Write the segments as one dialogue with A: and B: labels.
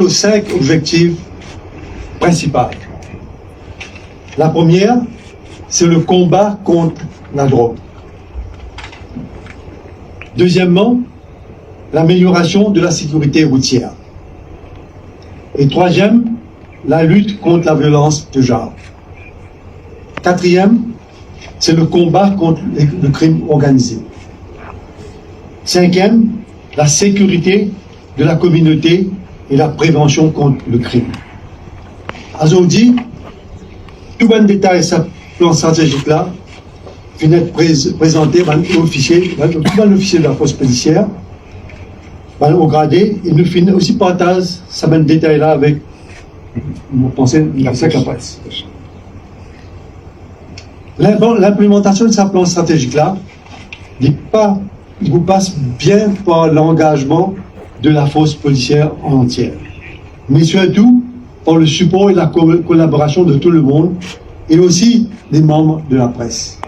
A: aux 5 objectifs principaux. La première, c'est le combat contre la drogue. Deuxièmement, l'amélioration de la sécurité routière. Et troisième, la lutte contre la violence de genre. Quatrième, c'est le combat contre le crime organisé. Cinquième, la sécurité de la communauté et la prévention contre le crime. Aujourd'hui, tout le détail de ce plan stratégique-là vient d'être présenté par l'officier de la force policière, au gradé, et nous finissons aussi partage ce détail-là avec, vous pensez, la presse. L'implémentation de ce plan stratégique-là, il vous passe bien par l'engagement de la force policière en entière, mais surtout par le support et la collaboration de tout le monde et aussi des membres de la presse.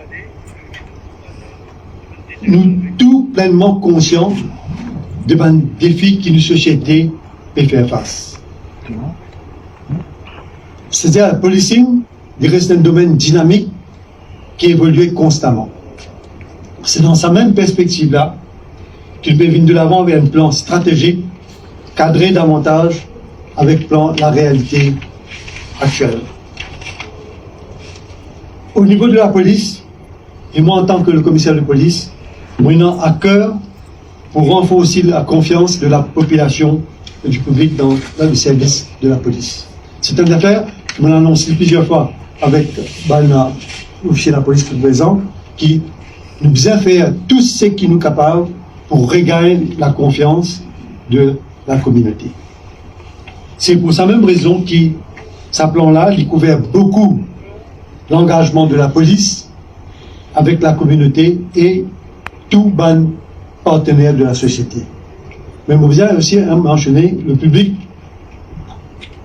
A: Nous tous pleinement conscients des défis que nos sociétés peuvent faire face. C'est-à-dire, le policing reste un domaine dynamique qui évolue constamment. C'est dans sa même perspective-là qu'il peut venir de l'avant avec un plan stratégique cadré davantage avec la réalité actuelle. Au niveau de la police, et moi en tant que le commissaire de police, moi j'ai à cœur pour renforcer la confiance de la population et du public dans le service de la police. C'est une affaire que l'on a annoncé plusieurs fois avec l'officier de la police présent, qui nous a fait tout ce qui nous est capable pour regagner la confiance de la communauté. C'est pour sa même raison que ce plan-là, il couvert beaucoup l'engagement de la police avec la communauté et tous les partenaires de la société. Mais vous avez aussi mentionné le public.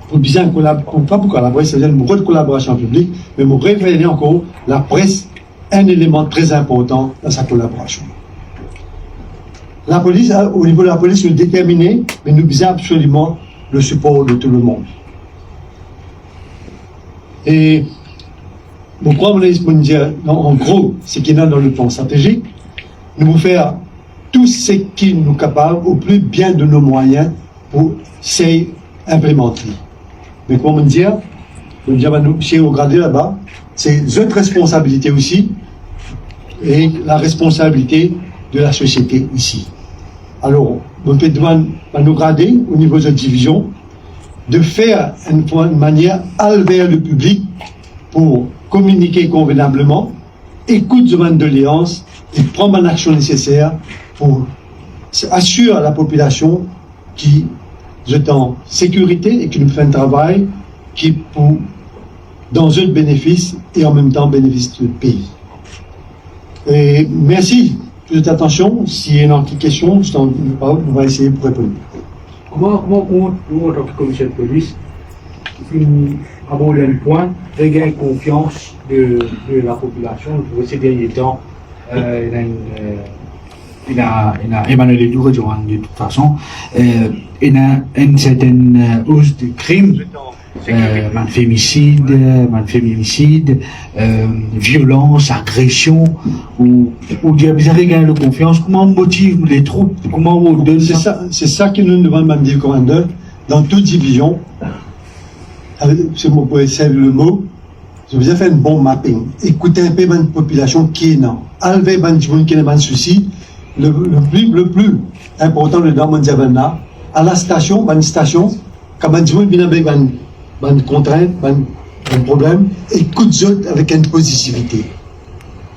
A: Pour bien collaborer, pas pour collaborer, c'est-à-dire une bonne collaboration publique, mais vous révélez encore la presse, un élément très important dans sa collaboration. La police, au niveau de la police, nous est déterminée, mais nous avons absolument le support de tout le monde. Et pourquoi on dire, en gros, ce qui est dans le plan stratégique, nous allons faire tout ce qui nous est capable au plus bien de nos moyens pour s'implémenter. Mais comment dire, chez au gradé là-bas, c'est notre responsabilité aussi et la responsabilité de la société ici. Alors, on peut demander à nos gradés au niveau de la division de faire une manière à vers le public pour communiquer convenablement, écouter demande de doléances et prendre une action nécessaire pour assurer à la population qui est en sécurité et qui nous fait un travail qui pour dans eux bénéfice et en même temps bénéfice du pays. Et merci de votre attention. S'il y a une question, on va essayer de répondre.
B: Comment nous, en tant que commissaire de police, aborder le point, regagner confiance de la population? Pour ces derniers temps, Emmanuel Edou de toute façon, il y a une certaine hausse de crimes, féminicide, violence, agression, ou dire vous avez gagné la confiance. Comment on motive les troupes? Comment on donne
A: c'est ça que nous demandons, Mme le commandeur, dans toute division. Si vous pouvez servir le mot, je vous ai fait un bon mapping. Écoutez un peu la population qui est là. Enlevez les gens qui ont des soucis. Le plus important de là, à la station, quand les gens viennent avec une contrainte, un problème, écoute-eux avec une positivité.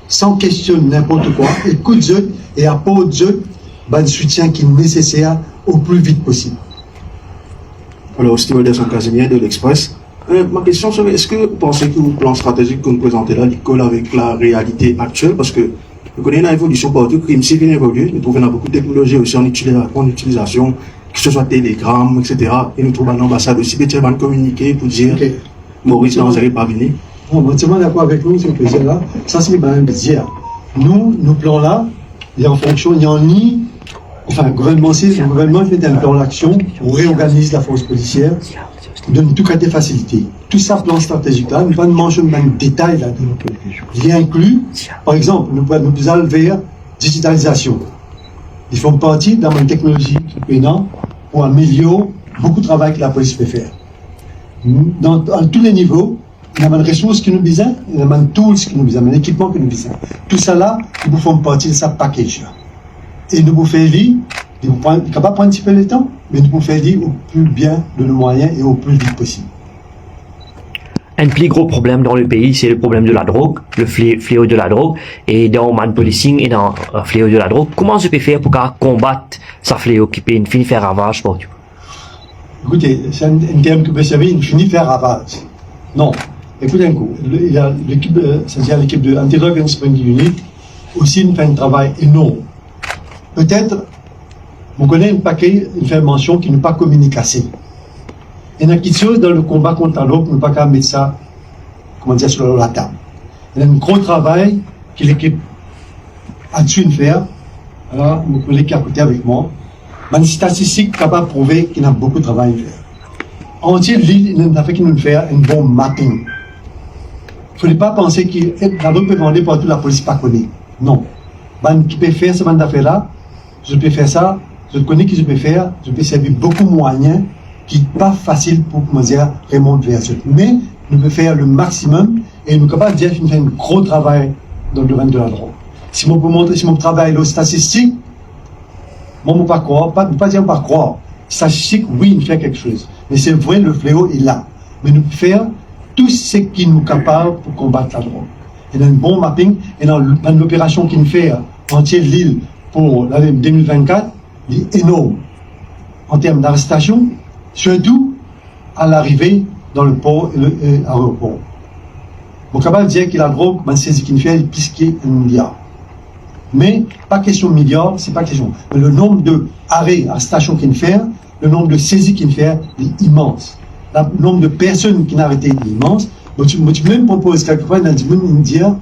A: Sans question n'importe quoi, écoute-eux et apporte-eux un soutien qui est nécessaire au plus vite possible.
C: Alors, Stewardess Casimir de l'Express. Ma question serait, est-ce que vous pensez que le plan stratégique que vous présentez là, il colle avec la réalité actuelle? Parce que nous connaissons l'évolution partout, crime civil évolue, nous trouvons beaucoup de technologies aussi en utilisation, que ce soit Telegram, etc. Et nous trouvons l'ambassade aussi, peut-être va communiquer pour dire, Maurice, non, vous n'allez pas venir.
A: Bon, je suis d'accord avec nous, ce plaisir-là. Ça, c'est bien dire. Nous plans là, il y a en fonction, il y a ni enfin, le gouvernement fait un plan d'action, on réorganise la force policière, donne tout cas des facilités. Tout ça, plan stratégique là, nous ne manger dans le détail là. Il inclut, par exemple, nous allons vers digitalisation. Ils font partie dans une technologie pour améliorer beaucoup de travail que la police peut faire. Dans tous les niveaux, il y a des ressources qui nous besoin, il y a des tools qui nous besoin, des équipements qui nous besoin. Tout ça là, nous font partie de ce package là. Et nous pouvons faire lire, nous ne pouvons pas prendre un petit peu de temps, mais nous pouvons faire lire au plus bien de nos moyens et au plus vite possible.
D: Un plus gros problème dans le pays, c'est le problème de la drogue, le fléau de la drogue. Et dans man policing et dans le fléau de la drogue, comment je peux faire pour combattre ce fléau qui peut finir faire ravage pour tu?
A: Écoutez, c'est un terme que vous savez, il finit faire ravage. Non. Écoutez un coup, il y a l'équipe, c'est-à-dire l'équipe de Anti-Drug and Spring Unit, aussi fait un travail énorme. Peut-être, vous connaissez un paquet, une fait mention qui n'est pas communiqué assez. Il y a quelque chose dans le combat contre la drogue, nous ne pouvons pas mettre ça, comment dire, sur la table. Il y a un gros travail que l'équipe a dû faire. Alors, mon collègue qui est à côté avec moi, une statistique capable de prouver qu'il y a beaucoup de travail à faire. Entier, il a fait qu'il nous fait un bon mapping. Il ne faut pas penser que la drogue peut vendre partout, la police ne pas connaît. Non. Qui peut faire ce affaire-là, je peux faire ça, je connais que je peux faire, je peux servir beaucoup de moyens qui n'est pas facile pour, comment dire, remonter vers ça. Mais nous pouvons faire le maximum et nous sommes capables de dire qu'on fait un gros travail dans le domaine de la drogue. Si on peut montrer, si mon travail est statistique, moi, je ne peux pas croire, pas dire pas croire. Statistique, oui, il fait quelque chose. Mais c'est vrai, le fléau est là. Mais nous pouvons faire tout ce qui nous est capable pour combattre la drogue. Il y a un bon mapping, et dans l'opération qu'il fait entière de l'île pour l'année 2024, il est énorme en termes d'arrestation, surtout à l'arrivée dans le port et l'aéroport. On est capable de dire que la drogue, c'est ce qu'il fait, plus qu'un milliard. Mais, pas question de milliards, c'est pas question. Mais le nombre d'arrêts à station qu'il fait, le nombre de saisies qu'il fait est immense. Le nombre de personnes qui n'ont arrêté est immense. Moi, tu même proposes quelquefois dans le monde dire,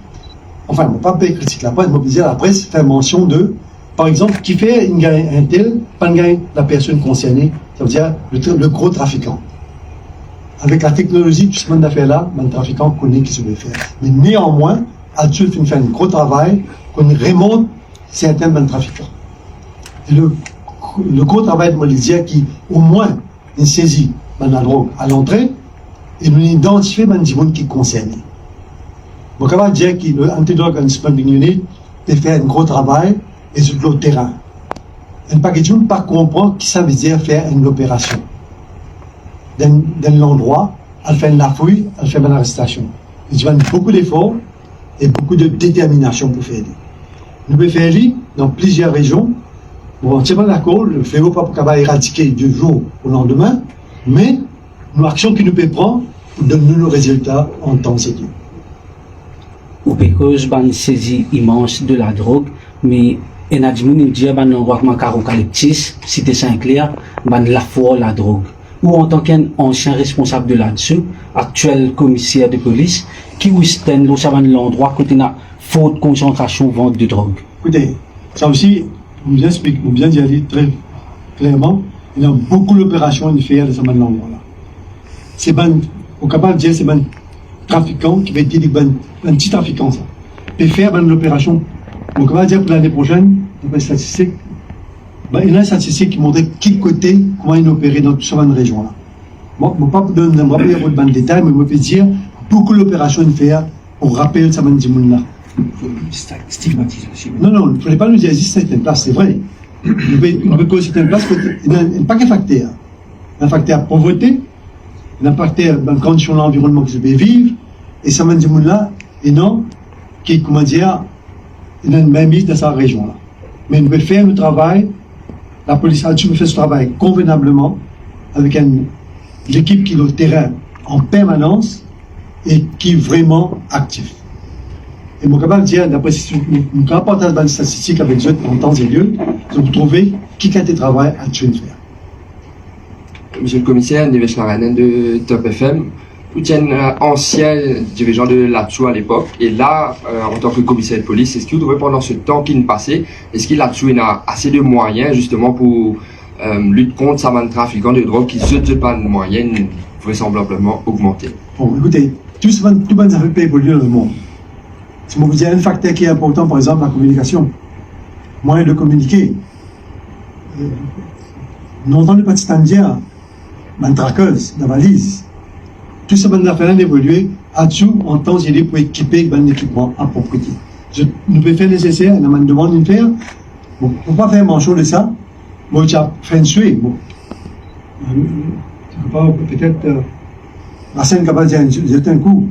A: enfin, on ne va pas critiquer la presse, mais on peut dire la presse fait mention de, par exemple, qui fait une gagne un tel, pas une gagne la personne concernée, ça veut dire le gros trafiquant. Avec la technologie de ce monde d'affaires-là, le trafiquant connaît qui se veut faire. Mais néanmoins, adulte fait un gros travail qu'on remonte certains trafiquants. Et le gros travail de Molizia qui, au moins, il saisit la drogue à l'entrée et nous identifions les gens qui sont concernés. Donc, on va dire que le Anti-Drug and Spending Unit peut faire un gros travail et sur le terrain. Et pas que pas comprendre ce que ça veut dire faire une opération. Dans l'endroit, elle fait la fouille, elle fait une arrestation. Il y a beaucoup d'efforts et beaucoup de détermination pour faire. Nous pouvons faire dans plusieurs régions. Bon, on n'est pas d'accord, le fléau pas pour éradiquer du jour au lendemain, mais nos actions que nous pouvons prendre donnent nos résultats en temps et lieu.
E: Ou parce qu'on saisit immense de la drogue, mais on a dit que dans l'endroit comme Eucalyptus, Cité Saint-Clair, la foi la drogue. Ou en tant qu'ancien responsable de là-dessus, actuel commissaire de police, qui wisten l'endroit où il y a faute concentration vente de drogue.
A: Écoutez, ça aussi, vous bien dire très clairement, il y a beaucoup d'opérations à faire de ce endroit-là. C'est ben, on est capable de dire c'est un trafiquant qui va dire un petit trafiquant ça. Et faire une opération. On est capable de dire pour l'année prochaine, il y a statistiques. Il y a une statistique qui montre quel côté, comment il opérait dans toute cette région-là. Bon, je ne vais pas vous donner de détails, mais je peux dire beaucoup d'opérations à faire pour rappeler ce monde-là.
B: Stigmatisation.
A: Non, il ne fallait pas nous dire que certaines places, c'est vrai. Il peut causer certaines places, il n'y a pas qu'un facteur. Il y a un facteur pauvreté, il y a un facteur dans condition de l'environnement que je vais vivre, et ce monde-là, et non, qui, comment dire, il a une mainmise dans cette région-là. Mais il peut faire le travail. La police a fait ce travail convenablement avec l'équipe qui est au terrain en permanence et qui est vraiment actif. Et je suis capable de dire, d'après une rapportage de statistiques avec eux en temps et lieu, vous trouvez qui a été travail à faire.
F: Monsieur le commissaire, Neves Laranen de Top FM. tu es un ancien dirigeant de l'ATSU à l'époque, et là, en tant que commissaire de police, est-ce que vous trouvez pendant ce temps qui nous passait, est-ce que l'ATSU a assez de moyens justement pour lutter contre ça, un trafiquant de drogue qui se dit pas de moyens vraisemblablement augmenter?
A: Bon, écoutez, tout le monde a fait évoluer dans le monde. Si on vous dit un facteur qui est important, par exemple, la communication, moyen de communiquer. Nous entendons pas de dire, une traqueuse, la valise. Tout ce monde a fait évoluer à tout en temps et pour équiper un équipement approprié. Nous pouvons faire nécessaire, on me demande de faire. Bon, pour pas faire manchot de ça, bon, tu as fait un sué. Bon, peut-être la scène capable de jeter un coup.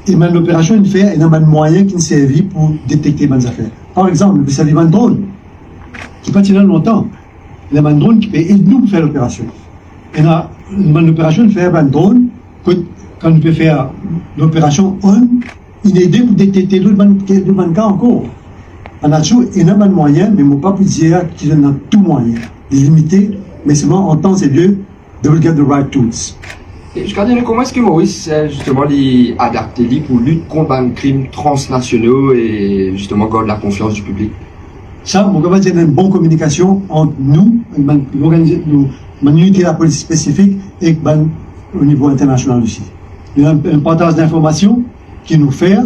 A: Et l'opération une fait, il y a un moyen qui nous servi pour détecter les affaires. Par exemple, il s'agit d'un drone qui pas tirer longtemps. Il y a un drone qui peut aider nous pour faire l'opération. Et là, l'opération fait un drone quand on peut faire l'opération une idée pour détecter le cas encore. On a toujours énormément de moyens, mais on ne peut pas vous dire qu'il y en a tout moyen. Limité, mais seulement en temps et lieu, they will get the right tools.
F: Et je regarde comment est-ce que Maurice justement adapté pour lutter contre les crimes transnationaux et justement garder la confiance du public?
A: Ça, on va dire une bonne communication entre nous, l'unité de la police spécifique et au niveau international aussi. Il y a un partage d'informations qui nous fait,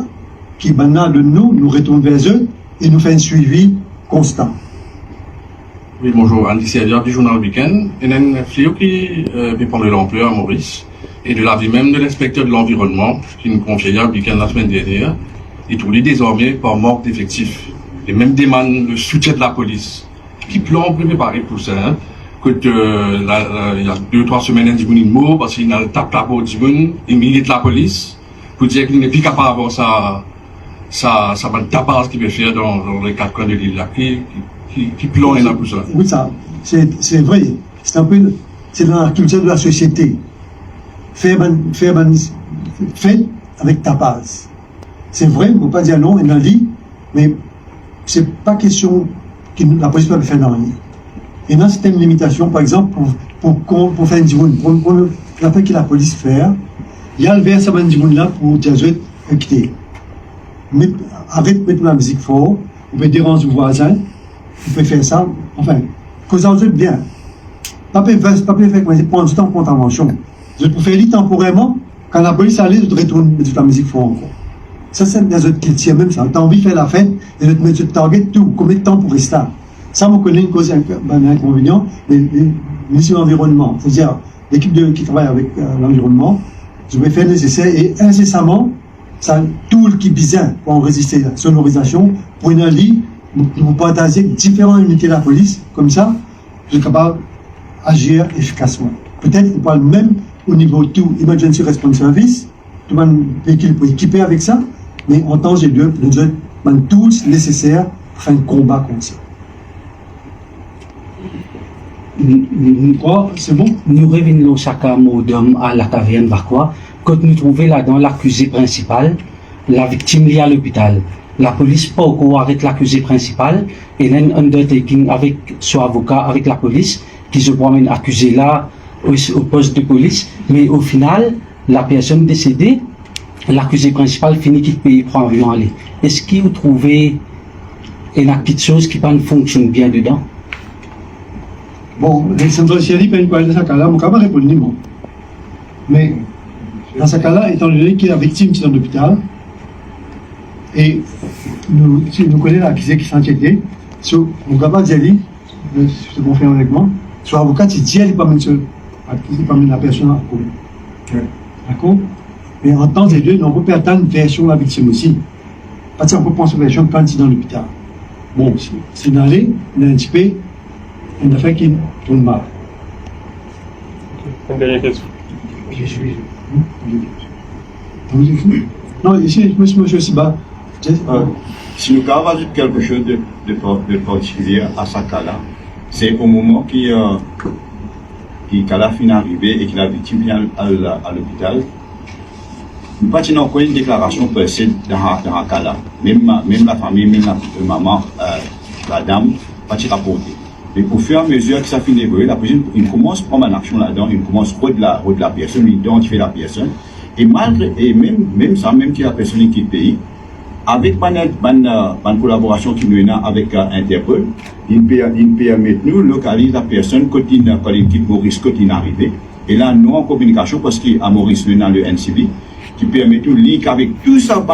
A: qui maintenant de nous retourne vers eux et nous fait un suivi constant.
G: Oui, bonjour, Andy Serdia du journal Week-end. Il y a un fléau qui peut prendre l'ampleur à Maurice et de l'avis même de l'inspecteur de l'environnement qui nous confiait hier le week-end la semaine dernière. Il trouve désormais par manque d'effectifs. Et même demande le soutien de la police qui plan préparé pour ça. Hein, que il y a 2-3 semaines, il dit mot parce qu'il a tapé la peau il milite la police pour dire qu'il n'est plus capable d'avoir ça tapas qu'il peut faire dans les 4 coins de l'île là qui plonge là pour ça.
A: Écoute ça, c'est vrai, c'est dans la culture de la société. Fait avec tapas. C'est vrai, on ne peut pas dire non, il a dit, mais c'est pas question que la police peut faire dans rien. Et dans certaines limitations, par exemple, pour faire une dimoune, pour l'affaire que la police fait, il y a le vers à dimoune là pour dire quitter. Arrête de mettre la musique fort, vous pouvez déranger vos voisins, vous pouvez faire ça, enfin, cause en jeu bien. Pas faire prendre du temps pour intervention. Je peux faire temporairement, quand la police allait, je retourne mettre la musique fort encore. Ça, c'est des autres qui tiennent même ça. Tu as envie de faire la fête, et de te mettre sur target tout. Combien de temps pour rester là? Ça, on connaît une cause, un inconvénient, mais ministère de l'Environnement, c'est-à-dire l'équipe qui travaille avec l'environnement, je vais faire le nécessaire et incessamment, ça, tout le qui bizarre pour résister à la sonorisation, pour une ligne, nous partager différentes unités de la police, comme ça, je suis capable d'agir efficacement. Peut-être qu'on parle même au niveau tout Emergency Response Service, tout le véhicule pour équiper avec ça, mais en temps et lieu, nous avons tous nécessaires pour faire un combat comme ça. C'est bon?
E: Nous revenons chaque mot d'homme à la caverne Barquois, quand nous trouvons là-dedans l'accusé principal, la victime liée à l'hôpital. La police pas encore arrête l'accusé principal et un undertaking avec son avocat, avec la police, qui se promène accusé là au poste de police, mais au final, la personne décédée, l'accusé principal finit qu'il paye pour avion aller. Est-ce que vous trouvez une petite chose qui ne fonctionne bien dedans?
A: Bon, les centrales peuvent parler de ce cas-là, je ne peux pas répondre. Non. Mais dans ce cas-là, étant donné que la victime est dans l'hôpital, et nous connaissons l'accusé qui s'inquiétait, on ne peut pas dire, je confirme avec moi, sur l'avocat, il dit qu'il ne peut pas mettre la personne à cause. D'accord? Mais en temps et lieu, on peut attendre une version de la victime aussi. Parce qu'on peut penser à une version quand il est dans l'hôpital. Bon, c'est dans les, il y a un petit peu, une affaire qui tourne mal.
H: Une dernière question.
A: Non, ici, monsieur Siba.
I: Si nous avons ajouté quelque chose de particulier à ce cas-là, c'est au moment quand la fin est arrivée et que la victime vient à l'hôpital, nous pas encore une déclaration précise dans ce cas-là. Même la famille, même la maman, la dame, pas rapporter. Et au fur et à mesure que ça finit d'évoluer, la police, il commence à prendre une action là-dedans, il commence à de la personne, il identifie la personne. Et malgré, et même ça, même que la personne quitte le pays, avec une collaboration qui nous a avec Interpol, il permet de nous localiser la personne quand il quitte Maurice, quand il est arrivé. Et là, nous en communication, parce qu'à Maurice, nous avons le NCB, qui permet de link avec tout ça,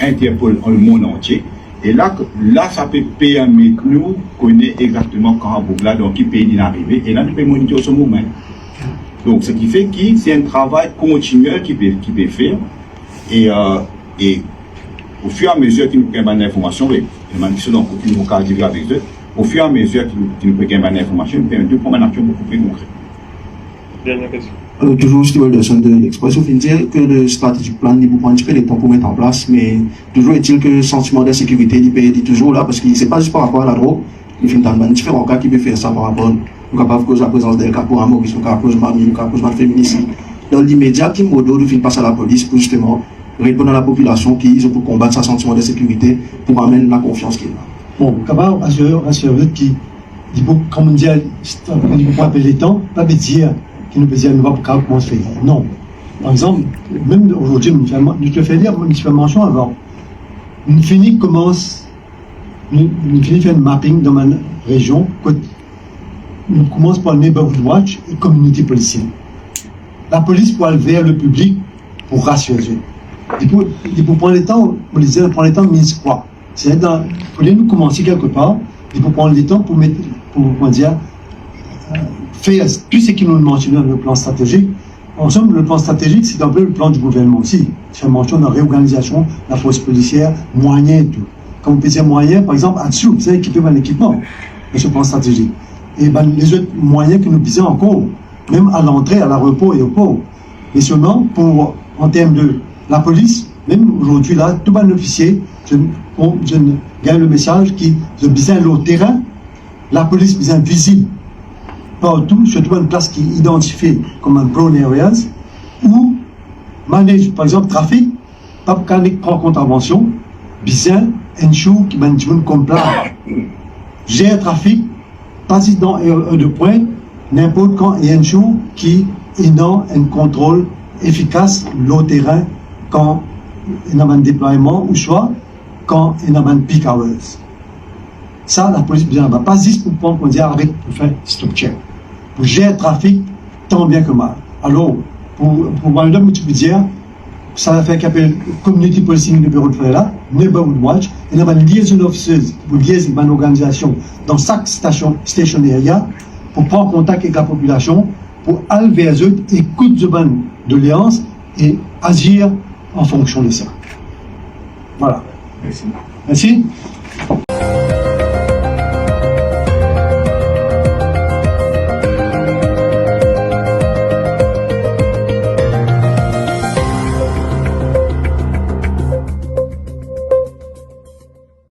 I: Interpol dans le monde entier. Et là, ça peut permettre de nous connaître exactement quand là, dans quel pays il est arrivé. Et là, nous pouvons monitorer ce moment. Donc, ce qui fait que c'est un travail continuel qui peut faire. Et au fur et à mesure qu'il nous gagne des informations, et donc, nous avons avec eux, au fur et à mesure qu'il nous gagne des informations, nous permet de prendre une action beaucoup plus concrète.
H: Dernière question.
C: Alors, toujours Steve Wilderson de l'Express, au fin de dire que le stratégique plan, il prend un petit peu de temps pour mettre en place, mais toujours est-il que le sentiment d'insécurité, il est toujours là, parce que c'est pas juste par rapport à la drogue, il y a différents cas qui peuvent faire ça par rapport, nous capable cause la présence d'El Capo à Maurice, nous capable cause Mami, nous capable cause féminicide. Dans l'immédiat, qui modo, nous finissons passer à la police pour justement répondre à la population qui, pour combattre ce sentiment d'insécurité, pour amener la confiance qu'il a.
A: Bon, capable rassurer qui, comme on dit, il faut appeler les temps, pas dire qui nous peut dire, nous va pour comment se faire. Non. Par exemple, même aujourd'hui, je te fais dire, je fais mention avant. Nous finissons commence, nous finissons faire un mapping dans ma région, nous commençons par le Neighborhood Watch et communauté policière. La police pour aller vers le public pour rassurer. Il faut prendre le temps, pour les dire, prendre le temps de mise quoi. C'est-à-dire, pour nous commencer quelque part, il faut prendre le temps pour mettre, pour dire, faire tout ce qui nous mentionne dans le plan stratégique. En somme, le plan stratégique, c'est un peu le plan du gouvernement aussi. C'est mention de la réorganisation, la force policière, moyens et tout. Comme on peut dire moyens, par exemple, là-dessous, c'est équipé d'un équipement de ce plan stratégique. Et les autres moyens que nous disons encore, même à l'entrée, à l'aéroport et au port. Mais seulement, en termes de la police, même aujourd'hui, là, tout un officier, je gagne le message qui est besoin de terrain, la police besoin visible partout, surtout une place qui est identifiée comme un prone areas, où manage, par exemple, trafic, pas pour qu'on prend contravention, besoin, un chou qui manage comme plat, gère trafic, passe dans un de point, n'importe quand il y a un chou qui est dans un contrôle efficace, le terrain, quand il y a un déploiement, ou soit quand il y a un peak hours. Ça, la police besoin, pas juste pour prendre, pour dire arrête, pour faire stop check. Pour gérer le trafic, tant bien que mal. Alors, pour Waldom, tu peux dire, ça va faire qu'il appelle Community Policing numéro de faire là, Neighborhood Watch, et il y a une liaison officeuse pour liaison une organisation dans chaque station area pour prendre contact avec la population, pour aller vers eux, écouter de l'alliance et agir en fonction de ça. Voilà. Merci. Merci.